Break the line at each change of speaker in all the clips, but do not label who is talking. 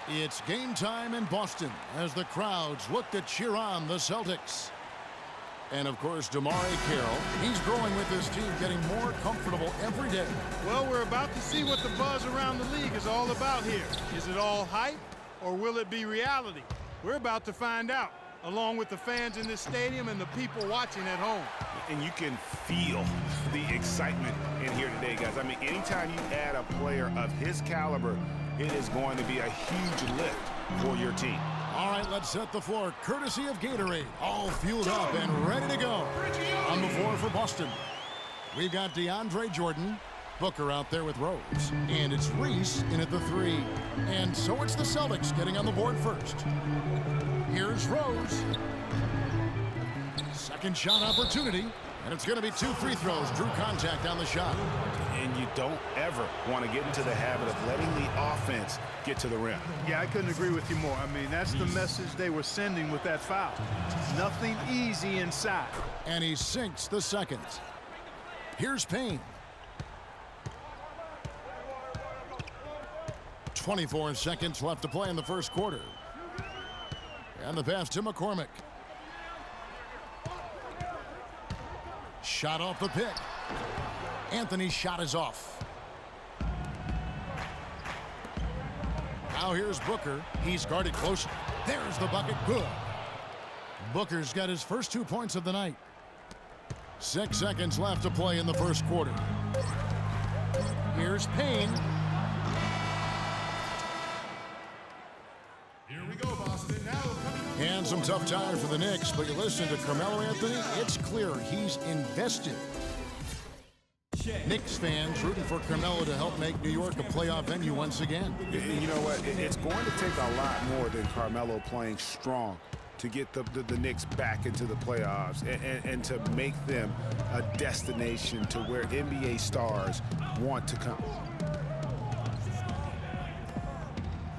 It's game time in Boston as the crowds look to cheer on the Celtics. And, of course, DeMarre Carroll, he's growing with his team, getting more comfortable every day.
Well, we're about to see what the buzz around the league is all about here. Is it all hype, or will it be reality? We're about to find out, along with the fans in this stadium and the people watching at home.
And you can feel the excitement in here today, guys. I mean, anytime you add a player of his caliber, it is going to be a huge lift for your team.
All right, let's set the floor, courtesy of Gatorade. All fueled up and ready to go. On the floor for Boston, we've got DeAndre Jordan, Booker out there with Rose, and it's Reese in at the 3. And so it's the Celtics getting on the board first. Here's Rose. Second shot opportunity, and it's going to be 2 free throws. Drew contact on the shot.
And you don't ever want to get into the habit of letting the offense get to the rim.
Yeah, I couldn't agree with you more. I mean, that's the message they were sending with that foul. Nothing easy inside.
And he sinks the second. Here's Payne. 24 seconds left to play in the first quarter. And the pass to McCormick. Shot off the pick. Anthony's shot is off. Now here's Booker. He's guarded close. There's the bucket. Good. Booker's got his first 2 points of the night. 6 seconds left to play in the first quarter. Here's Payne.
Here we go, Boston. Now
And some tough times for the Knicks, but you listen to Carmelo Anthony, it's clear he's invested. Knicks fans rooting for Carmelo to help make New York a playoff venue once again.
You know what? It's going to take a lot more than Carmelo playing strong to get the Knicks back into the playoffs and to make them a destination to where NBA stars want to come.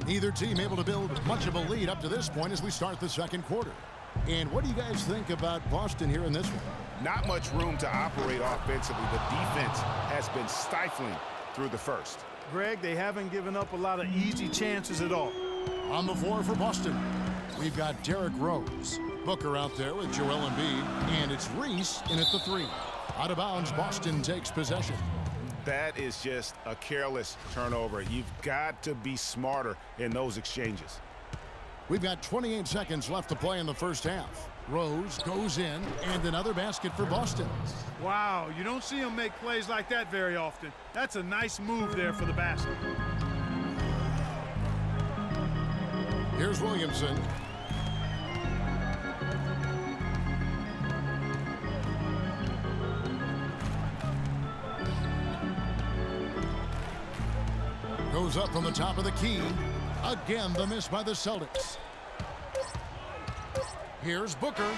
Neither team able to build much of a lead up to this point as we start the second quarter. And what do you guys think about Boston here in this one?
Not much room to operate offensively. The defense has been stifling through the first.
Greg, they haven't given up a lot of easy chances at all.
On the floor for Boston, we've got Derrick Rose. Booker out there with Joel Embiid, and it's Reese in at the 3. Out of bounds, Boston takes possession.
That is just a careless turnover. You've got to be smarter in those exchanges.
We've got 28 seconds left to play in the first half. Rose goes in, and another basket for Boston.
Wow, you don't see him make plays like that very often. That's a nice move there for the basket.
Here's Williamson. Goes up from the top of the key. Again, the miss by the Celtics. Here's Booker.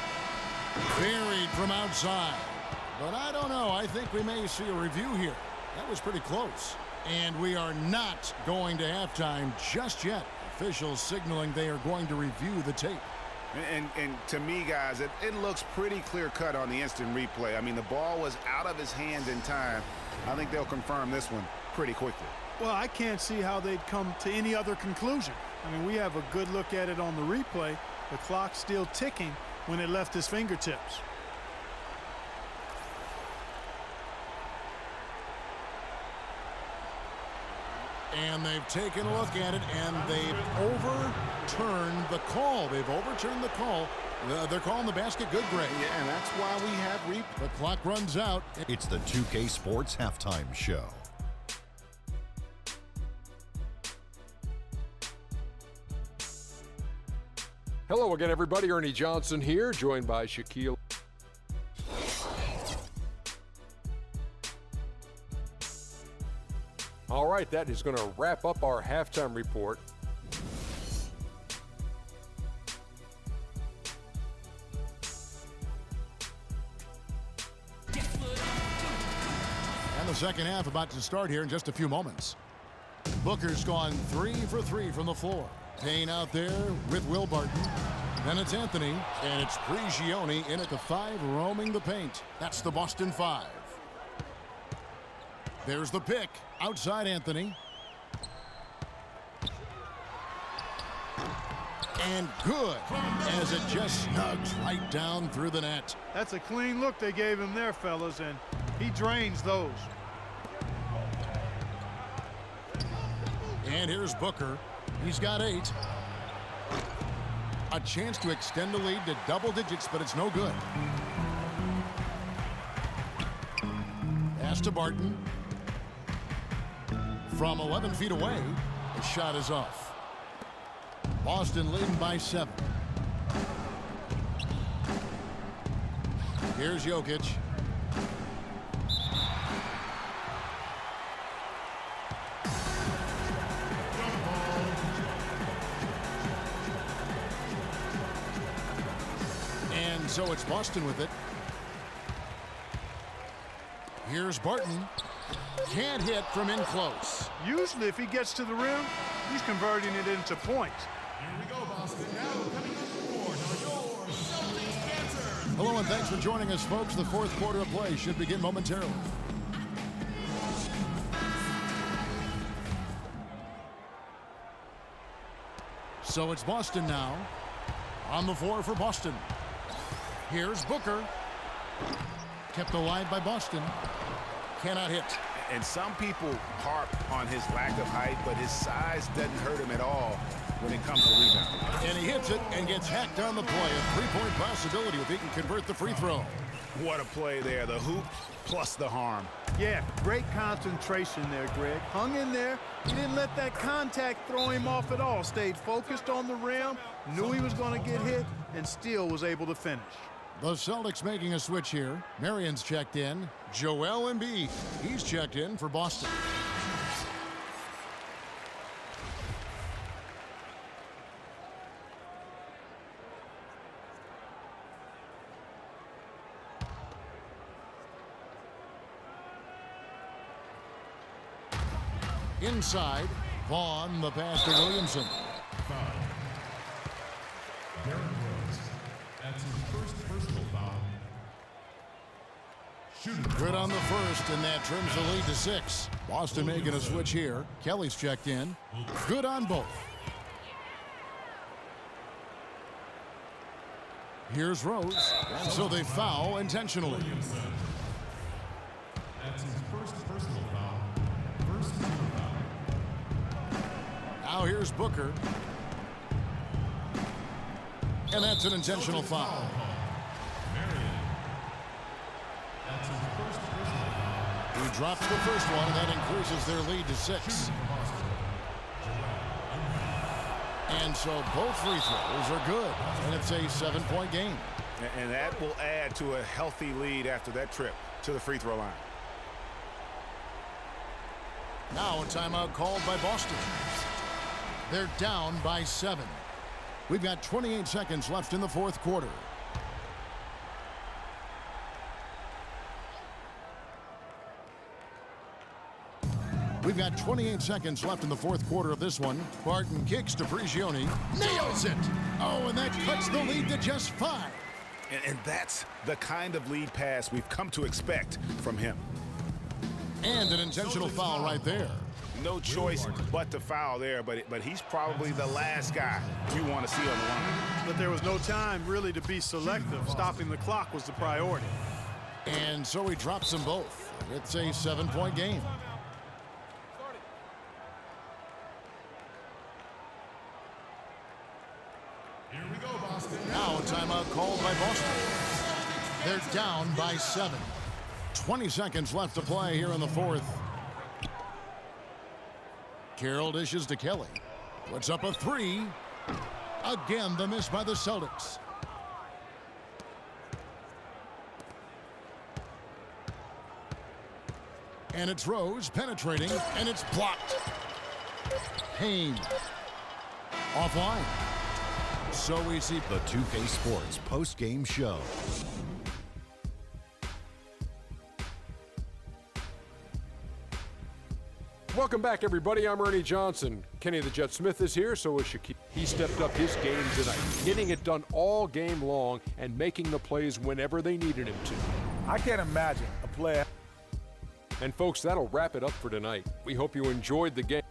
Buried from outside. But I don't know. I think we may see a review here. That was pretty close. And we are not going to halftime just yet. Officials signaling they are going to review the tape.
And to me, guys, it looks pretty clear-cut on the instant replay. I mean, the ball was out of his hands in time. I think they'll confirm this one pretty quickly.
Well, I can't see how they'd come to any other conclusion. I mean, we have a good look at it on the replay. The clock's still ticking when it left his fingertips.
And they've taken a look at it, and they've overturned the call. They've overturned the call. They're calling the basket good, Greg.
Yeah, and that's why we have replay.
The clock runs out.
It's the 2K Sports Halftime Show.
Hello again, everybody. Ernie Johnson here, joined by Shaquille. All right, that is going to wrap up our halftime report.
And the second half about to start here in just a few moments. Booker's gone 3 for 3 from the floor. Payne out there with Will Barton. Then it's Anthony, and it's Prigioni in at the 5, roaming the paint. That's the Boston 5. There's the pick. Outside Anthony. And good, as it just snugs right down through the net.
That's a clean look they gave him there, fellas, and he drains those.
And here's Booker. He's got 8. A chance to extend the lead to double digits, but it's no good. Pass to Barton. From 11 feet away, the shot is off. Boston leading by 7. Here's Jokic. And so it's Boston with it. Here's Barton. Can't hit from in close.
Usually if he gets to the rim, he's converting it into points.
Here we go, Boston. Now coming up to the board are your Celtics dancers.
Hello and thanks for joining us, folks. The fourth quarter of play should begin momentarily. So it's Boston now. On the floor for Boston. Here's Booker. Kept alive by Boston. Cannot hit.
And some people harp on his lack of height, but his size doesn't hurt him at all when it comes to rebounding.
And he hits it and gets hacked on the play. A three-point possibility if he can convert the free throw.
What a play there. The hoop plus the harm.
Yeah, great concentration there, Greg. Hung in there. He didn't let that contact throw him off at all. Stayed focused on the rim, knew he was going to get hit, and still was able to finish.
The Celtics making a switch here. Marion's checked in. Joel Embiid. He's checked in for Boston. Inside, Vaughn, the pass to Williamson.
That's his first personal foul.
Good on the first, and that trims the lead to 6. Boston making a switch here. Kelly's checked in. Good on both. Here's Rose, and so they foul intentionally.
That's his first personal foul. First team foul.
Now here's Booker. And that's an intentional foul.
That's his first personal foul.
He drops the first one, and that increases their lead to 6. And so both free throws are good, and it's a 7-point game.
And that will add to a healthy lead after that trip to the free throw line.
Now a timeout called by Boston. They're down by 7. We've got 28 seconds left in the fourth quarter. We've got 28 seconds left in the fourth quarter of this one. Barton kicks to Prigioni. Nails it! Oh, and that cuts the lead to just 5.
And that's the kind of lead pass we've come to expect from him.
And an intentional foul right there.
No choice but to foul there, but he's probably the last guy you want to see on the line.
But there was no time really to be selective. Stopping the clock was the priority.
And so he drops them both. It's a 7-point game.
Here we go, Boston.
Now a timeout called by Boston. They're down by 7. 20 seconds left to play here in the fourth. Carroll dishes to Kelly. Puts up a 3. Again, the miss by the Celtics. And it's Rose penetrating, and it's blocked. Payne. Offline. So we see
The 2K Sports post-game show.
Welcome back, everybody. I'm Ernie Johnson. Kenny the Jet Smith is here, so is Shaquille. He stepped up his game tonight, getting it done all game long and making the plays whenever they needed him to.
I can't imagine a player.
And folks, that'll wrap it up for tonight. We hope you enjoyed the game.